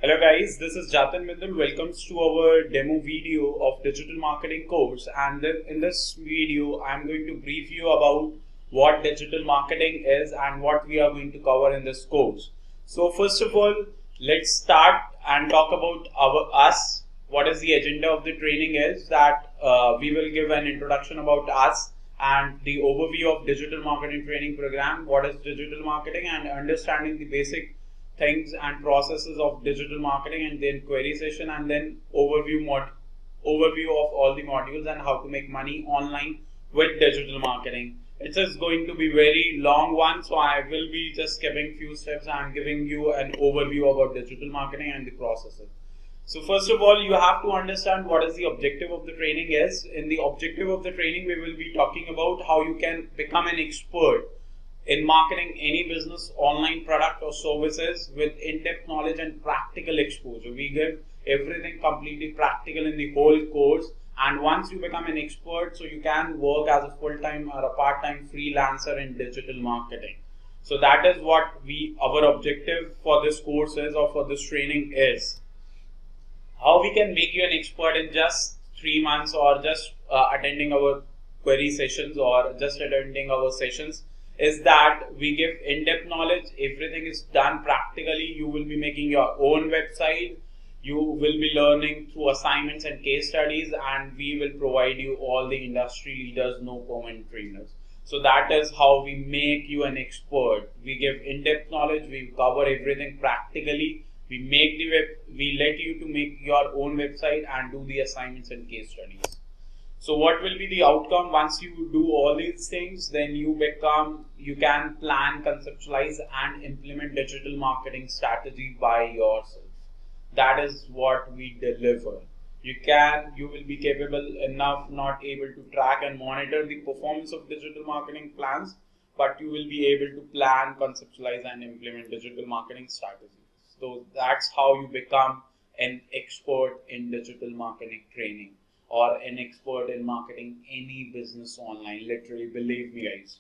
Hello guys, this is Jatin Mittal. Welcome to our demo video of digital marketing course, and then in this video I'm going to brief you about what digital marketing is and what we are going to cover in this course. So first of all, let's start and talk about us. What is the agenda of the training is that we will give an introduction about us and the overview of digital marketing training program, what is digital marketing, and understanding the basic things and processes of digital marketing, and then query session, and then overview of all the modules and how to make money online with digital marketing. It is going to be very long one, so I will be just skipping few steps and giving you an overview about digital marketing and the processes. So first of all, you have to understand what is the objective of the training is. In the objective of the training, we will be talking about how you can become an expert in marketing any business, online product or services with in-depth knowledge and practical exposure. We give everything completely practical in the whole course, and once you become an expert, so you can work as a full-time or a part-time freelancer in digital marketing. So that is what our objective for this course is, or for this training is. How we can make you an expert in just 3 months, or just attending our query sessions, or just attending our sessions, is that we give in-depth knowledge. Everything is done practically. You will be making your own website. You will be learning through assignments and case studies, and we will provide you all the industry leaders, no permanent trainers. So that is how we make you an expert. We give in-depth knowledge. We cover everything practically. We let you to make your own website and do the assignments and case studies. So what will be the outcome once you do all these things? Then you can plan, conceptualize and implement digital marketing strategy by yourself. That is what we deliver. You will be capable enough, not able to track and monitor the performance of digital marketing plans, but you will be able to plan, conceptualize and implement digital marketing strategies. So that's how you become an expert in digital marketing training, or an expert in marketing any business online. Literally, believe me guys.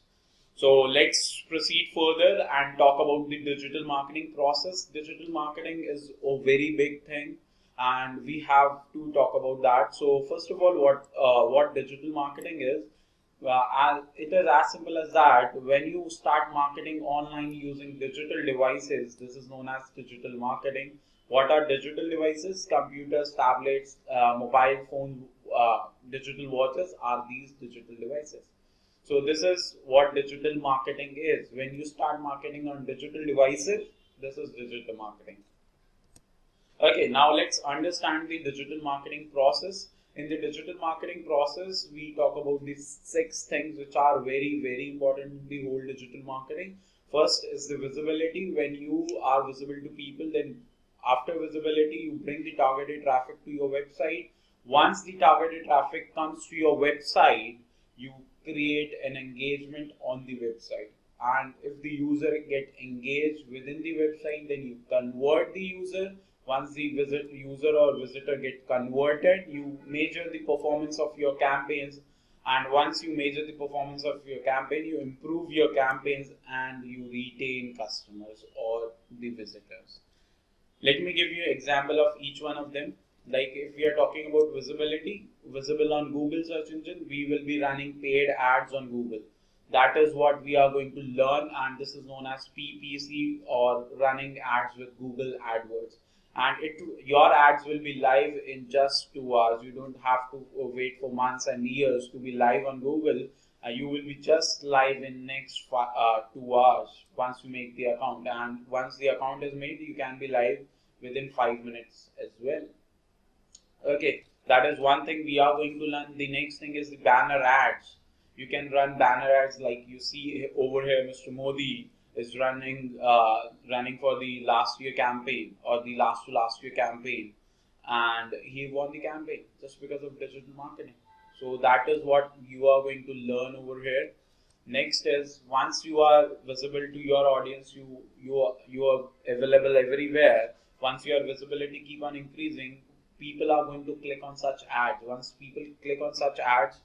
So let's proceed further and talk about the digital marketing process. Digital marketing is a very big thing, and we have to talk about that. So first of all, what digital marketing is, it is as simple as that. When you start marketing online using digital devices, this is known as digital marketing. What are digital devices? Computers, tablets, mobile phones, digital watches are these digital devices. So this is what digital marketing is. When you start marketing on digital devices, this is digital marketing. Okay, now let's understand the digital marketing process. In the digital marketing process, we talk about these 6 things which are very, very important in the whole digital marketing. First is the visibility. When you are visible to people, then after visibility, you bring the targeted traffic to your website. Once the targeted traffic comes to your website, you create an engagement on the website. And if the user get engaged within the website, then you convert the user. Once the user or visitor get converted, you measure the performance of your campaigns. And once you measure the performance of your campaign, you improve your campaigns and you retain customers or the visitors. Let me give you an example of each one of them. Like if we are talking about visibility, visible on Google search engine, we will be running paid ads on Google. That is what we are going to learn, and this is known as PPC, or running ads with Google AdWords. And your ads will be live in just 2 hours. You don't have to wait for months and years to be live on Google. You will be just live in next 2 hours once you make the account. And once the account is made, you can be live within 5 minutes as well. Okay, that is one thing we are going to learn. The next thing is the banner ads. You can run banner ads like you see over here. Mr. Modi is running for the last year campaign, or the last to last year campaign, and he won the campaign just because of digital marketing. So that is what you are going to learn over here. Next is, once you are visible to your audience, you are available everywhere. Once your visibility keep on increasing, people are going to click on such ads. Once people click on such ads,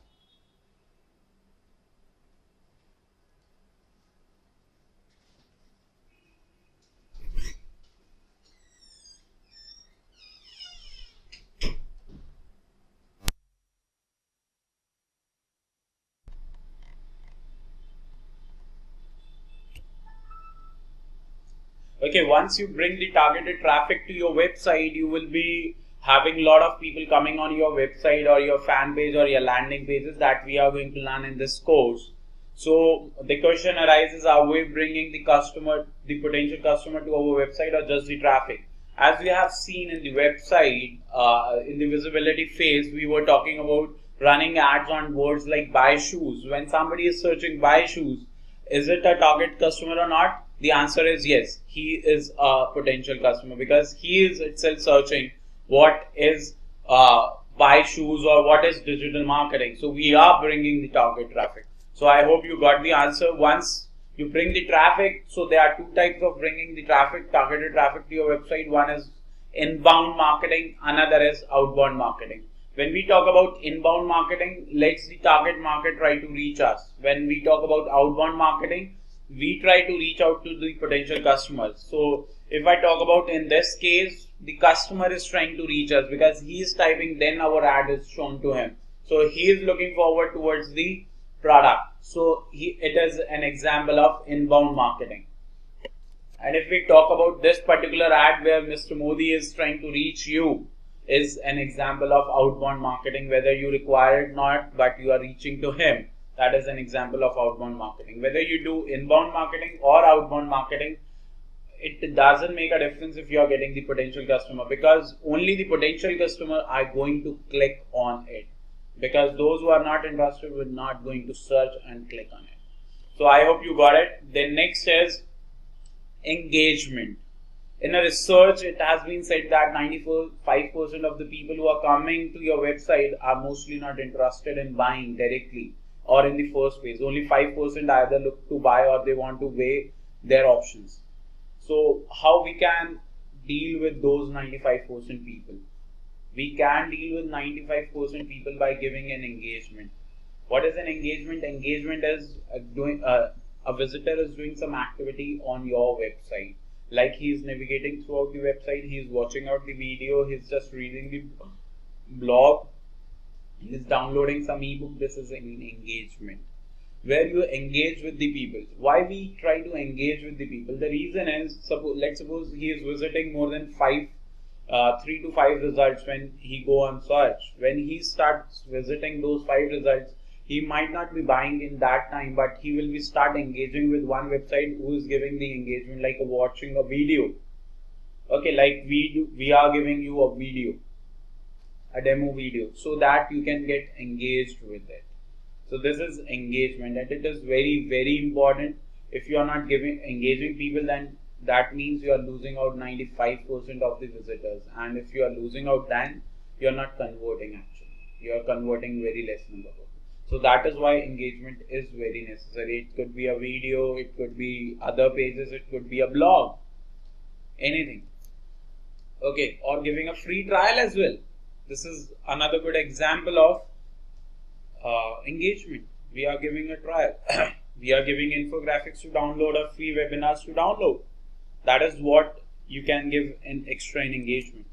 Okay, once you bring the targeted traffic to your website, you will be having a lot of people coming on your website or your fan page or your landing pages that we are going to learn in this course. So the question arises, are we bringing the customer, the potential customer to our website, or just the traffic? As we have seen in the website, in the visibility phase, we were talking about running ads on words like buy shoes. When somebody is searching buy shoes, is it a target customer or not? The answer is yes. He is a potential customer because he is itself searching what is buy shoes or what is digital marketing. So we are bringing the target traffic. So I hope you got the answer. Once you bring the traffic, so there are two types of bringing the traffic, targeted traffic to your website. One is inbound marketing, another is outbound marketing. When we talk about inbound marketing, let's the target market try to reach us. When we talk about outbound marketing, we try to reach out to the potential customers. So if I talk about in this case, the customer is trying to reach us because he is typing, then our ad is shown to him. So he is looking forward towards the product. So it is an example of inbound marketing. And if we talk about this particular ad where Mr. Modi is trying to reach you, is an example of outbound marketing, whether you require it or not, but you are reaching to him. That is an example of outbound marketing. Whether you do inbound marketing or outbound marketing, it doesn't make a difference if you are getting the potential customer, because only the potential customer are going to click on it, because those who are not interested will not going to search and click on it. So I hope you got it. Then next is engagement. In a research, it has been said that 95% of the people who are coming to your website are mostly not interested in buying directly or in the first phase. Only 5% either look to buy or they want to weigh their options. So how we can deal with those 95% people? We can deal with 95% people by giving an engagement. What is an engagement? Engagement is a visitor is doing some activity on your website. Like he is navigating throughout the website, he is watching out the video, he is just reading the blog, he is downloading some ebook. This is an engagement where you engage with the people. Why we try to engage with the people? The reason is, let's suppose he is visiting more than 3 to 5 results when he go on search. When he starts visiting those 5 results, he might not be buying in that time, but he will be start engaging with one website who is giving the engagement, like watching a video. Okay, like we are giving you a video, a demo video, so that you can get engaged with it. So this is engagement, and it is very, very important. If you are not engaging people, then that means you are losing out 95% of the visitors. And if you are losing out, then you are not converting actually. You are converting very less number of people. So that is why engagement is very necessary. It could be a video, it could be other pages, it could be a blog, anything. Okay, or giving a free trial as well. This is another good example of engagement. We are giving a trial. We are giving infographics to download or free webinars to download. That is what you can give an extra in engagement.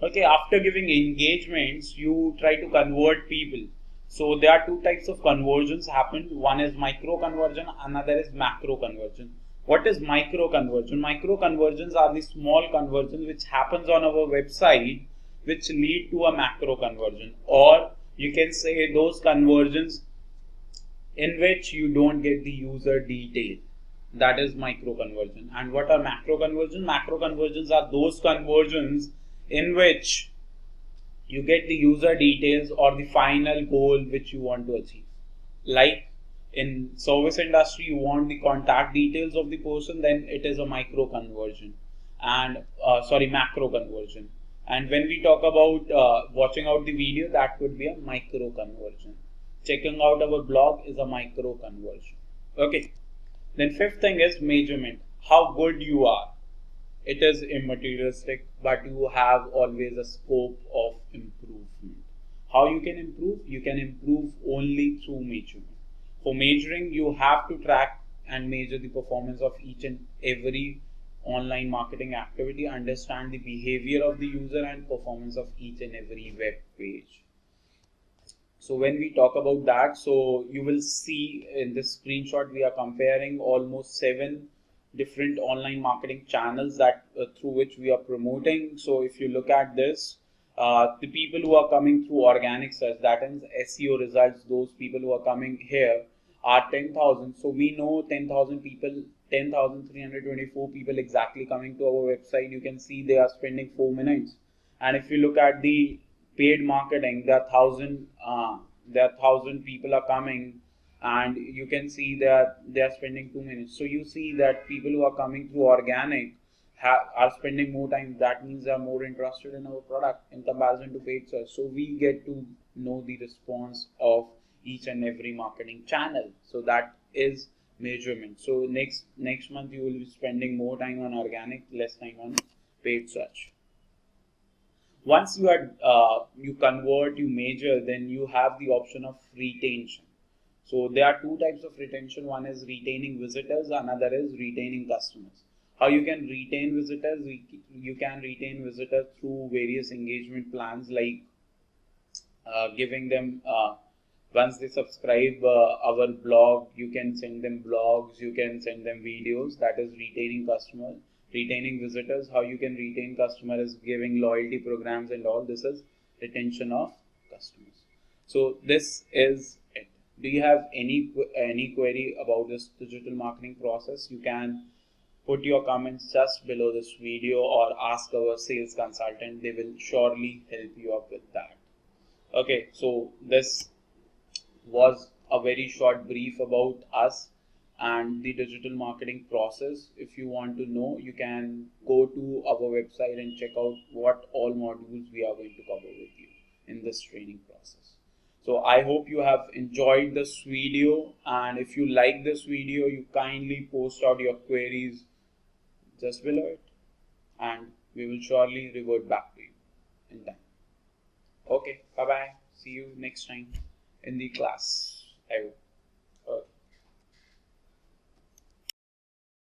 Okay, after giving engagements, you try to convert people. So there are two types of conversions happen. One is micro conversion, another is macro conversion. What is micro conversion? Micro conversions are the small conversions which happens on our website which lead to a macro conversion, or you can say those conversions in which you don't get the user detail. That is micro conversion. And what are macro conversions? Macro conversions are those conversions in which you get the user details or the final goal which you want to achieve. Like in service industry, you want the contact details of the person, then it is a micro conversion, and macro conversion. And when we talk about watching out the video, that could be a micro conversion. Checking out our blog is a micro conversion. Okay. Then fifth thing is measurement. How good you are. It is immaterialistic, but you have always a scope of improvement. How you can improve? You can improve only through measurement. For measuring, you have to track and measure the performance of each and every online marketing activity, understand the behavior of the user and performance of each and every web page. So when we talk about that, so you will see in this screenshot, we are comparing almost 7 different online marketing channels that through which we are promoting. So if you look at this, the people who are coming through organic search, that is SEO results, those people who are coming here are 10,000. So we know 10,000 people, 10,324 people exactly coming to our website. You can see they are spending 4 minutes. And if you look at the paid marketing, there are thousand people are coming, and you can see that they are spending 2 minutes. So you see that people who are coming through organic are spending more time. That means they are more interested in our product in comparison to paid search. So we get to know the response of each and every marketing channel. So that is measurement. So next month you will be spending more time on organic, less time on paid search. Once you convert, you measure, then you have the option of retention. So there are two types of retention. One is retaining visitors, another is retaining customers. How you can retain visitors? You can retain visitors through various engagement plans, like giving them once they subscribe our blog, you can send them blogs, you can send them videos. That is retaining customers. Retaining visitors, how you can retain customers, is giving loyalty programs and all. This is retention of customers. So this is it. Do you have any query about this digital marketing process? You can put your comments just below this video or ask our sales consultant. They will surely help you up with that. Okay, so this was a very short brief about us and the digital marketing process. If you want to know, you can go to our website and check out what all modules we are going to cover with you in this training process. So I hope you have enjoyed this video, and if you like this video, you kindly post out your queries just below it, and we will surely revert back to you in time. Okay, bye bye. See you next time in the class. I hope.